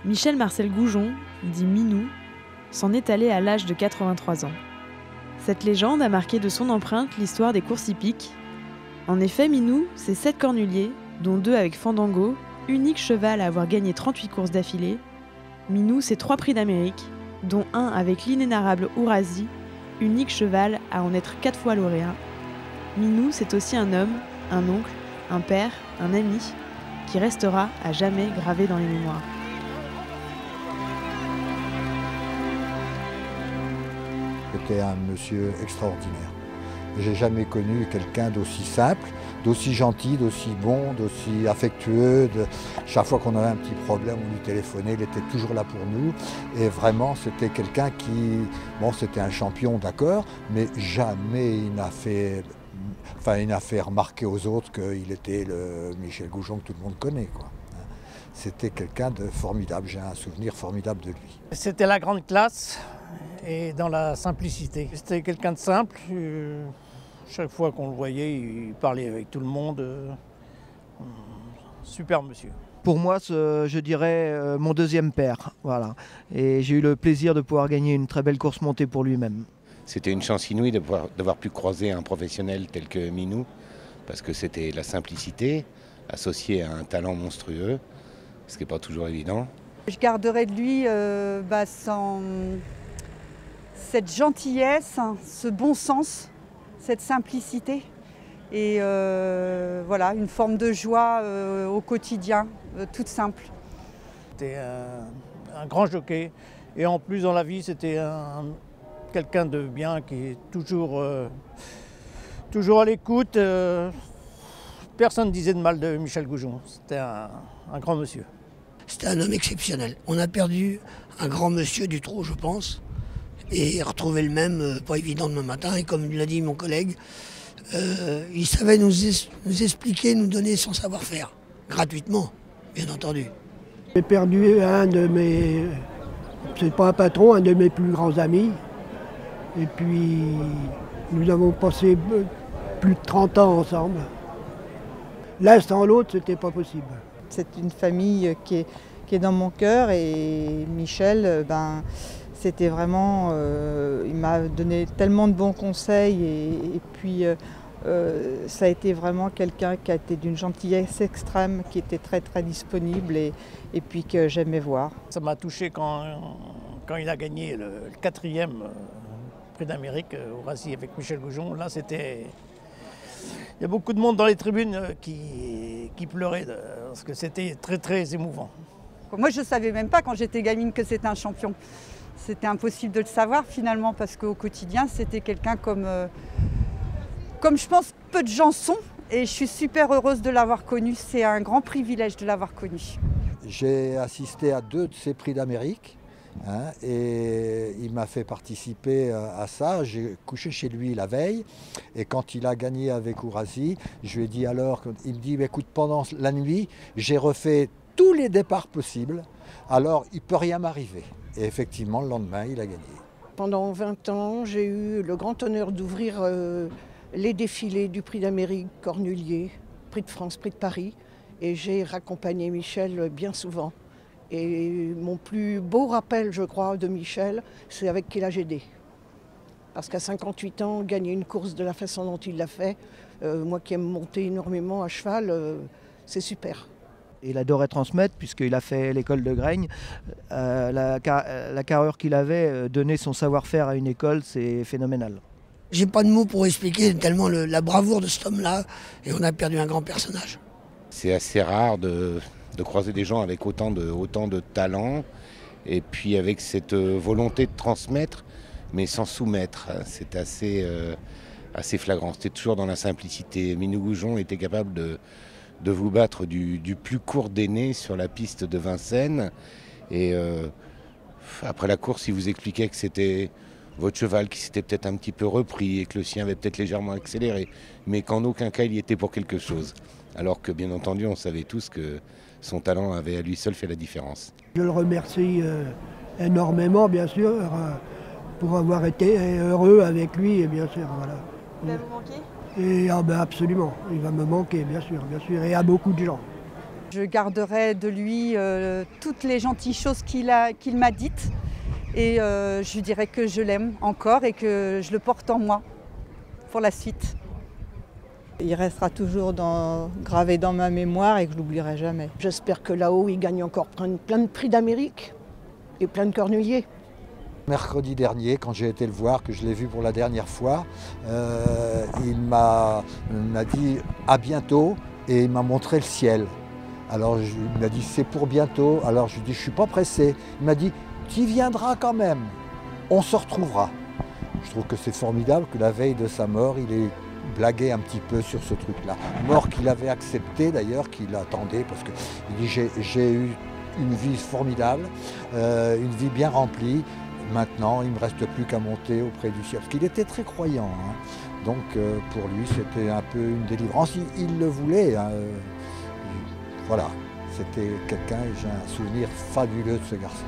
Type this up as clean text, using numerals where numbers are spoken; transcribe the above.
Michel Marcel Goujon, dit Minou, s'en est allé à l'âge de 83 ans. Cette légende a marqué de son empreinte l'histoire des courses hippiques. En effet, Minou, c'est 7 cornuliers, dont 2 avec Fandango, unique cheval à avoir gagné 38 courses d'affilée. Minou, c'est 3 prix d'Amérique, dont 1 avec l'inénarrable Ourasi, unique cheval à en être 4 fois lauréat. Minou, c'est aussi un homme, un oncle, un père, un ami, qui restera à jamais gravé dans les mémoires. C'était un monsieur extraordinaire. J'ai jamais connu quelqu'un d'aussi simple, d'aussi gentil, d'aussi bon, d'aussi affectueux. Chaque fois qu'on avait un petit problème, on lui téléphonait, il était toujours là pour nous. Et vraiment, c'était quelqu'un qui... Bon, c'était un champion, d'accord, mais jamais il n'a fait remarquer aux autres qu'il était le Michel Goujon que tout le monde connaît, quoi. C'était quelqu'un de formidable, j'ai un souvenir formidable de lui. C'était la grande classe et dans la simplicité. C'était quelqu'un de simple. Chaque fois qu'on le voyait, il parlait avec tout le monde. Super monsieur. Pour moi, je dirais mon deuxième père. Voilà. Et j'ai eu le plaisir de pouvoir gagner une très belle course montée pour lui-même. C'était une chance inouïe d'avoir pu croiser un professionnel tel que Minou, parce que c'était la simplicité associée à un talent monstrueux, ce qui n'est pas toujours évident. Je garderai de lui cette gentillesse, ce bon sens, cette simplicité et voilà, une forme de joie au quotidien, toute simple. C'était un grand jockey et en plus dans la vie c'était quelqu'un de bien qui est toujours à l'écoute. Personne ne disait de mal de Michel Goujon, c'était un grand monsieur. C'était un homme exceptionnel. On a perdu un grand monsieur du trot, je pense, et retrouver le même, pas évident demain matin. Et comme l'a dit mon collègue, il savait nous expliquer, nous donner son savoir-faire, gratuitement, bien entendu. J'ai perdu un de mes, c'est pas un patron, un de mes plus grands amis. Et puis, nous avons passé plus de 30 ans ensemble. L'un sans l'autre, c'était pas possible. C'est une famille qui est dans mon cœur et Michel, c'était vraiment, il m'a donné tellement de bons conseils et puis ça a été vraiment quelqu'un qui a été d'une gentillesse extrême, qui était très très disponible et puis que j'aimais voir. Ça m'a touché quand il a gagné le 4e prix d'Amérique au Rassis avec Michel Goujon. Là, c'était... Il y a beaucoup de monde dans les tribunes qui pleurait parce que c'était très très émouvant. Moi je ne savais même pas quand j'étais gamine que c'était un champion. C'était impossible de le savoir finalement parce qu'au quotidien c'était quelqu'un comme je pense peu de gens sont et je suis super heureuse de l'avoir connu. C'est un grand privilège de l'avoir connu. J'ai assisté à 2 de ces prix d'Amérique. Et il m'a fait participer à ça. J'ai couché chez lui la veille et quand il a gagné avec Ourasi, je lui ai dit alors, il me dit écoute, pendant la nuit j'ai refait tous les départs possibles, alors il ne peut rien m'arriver. Et effectivement le lendemain il a gagné. Pendant 20 ans j'ai eu le grand honneur d'ouvrir les défilés du prix d'Amérique Cornulier, prix de France, prix de Paris et j'ai raccompagné Michel bien souvent. Et mon plus beau rappel, je crois, de Michel, c'est avec qui l'a aidé. Parce qu'à 58 ans, gagner une course de la façon dont il l'a fait, moi qui aime monter énormément à cheval, c'est super. Il adorait transmettre, puisqu'il a fait l'école de Graigne. La carrure qu'il avait, donner son savoir-faire à une école, c'est phénoménal. J'ai pas de mots pour expliquer tellement la bravoure de cet homme-là, et on a perdu un grand personnage. C'est assez rare de croiser des gens avec autant de talent et puis avec cette volonté de transmettre mais sans soumettre. C'est assez flagrant. C'était toujours dans la simplicité. Minou Goujon était capable de vous battre du plus court des nez sur la piste de Vincennes et après la course il vous expliquait que c'était votre cheval qui s'était peut-être un petit peu repris et que le sien avait peut-être légèrement accéléré mais qu'en aucun cas il y était pour quelque chose. Alors que bien entendu on savait tous que son talent avait à lui seul fait la différence. Je le remercie énormément, bien sûr, pour avoir été heureux avec lui, et bien sûr, voilà. Il va vous manquer ? Et absolument, il va me manquer, bien sûr, et à beaucoup de gens. Je garderai de lui toutes les gentilles choses qu'il m'a dites et je lui dirai que je l'aime encore et que je le porte en moi pour la suite. Il restera toujours gravé dans ma mémoire et que je ne l'oublierai jamais. J'espère que là-haut, il gagne encore plein de prix d'Amérique et plein de cornuliers. Mercredi dernier, quand j'ai été le voir, que je l'ai vu pour la dernière fois, il m'a dit à bientôt et il m'a montré le ciel. Alors il m'a dit c'est pour bientôt, alors je lui ai dit je ne suis pas pressé. Il m'a dit tu viendras quand même, on se retrouvera. Je trouve que c'est formidable que la veille de sa mort, il ait blagué un petit peu sur ce truc-là. Mort qu'il avait accepté d'ailleurs, qu'il attendait, parce qu'il dit j'ai eu une vie formidable, une vie bien remplie. Maintenant, il ne me reste plus qu'à monter auprès du ciel. Parce qu'il était très croyant. Hein. Donc pour lui, c'était un peu une délivrance. Il le voulait. Hein. Voilà, c'était quelqu'un, j'ai un souvenir fabuleux de ce garçon.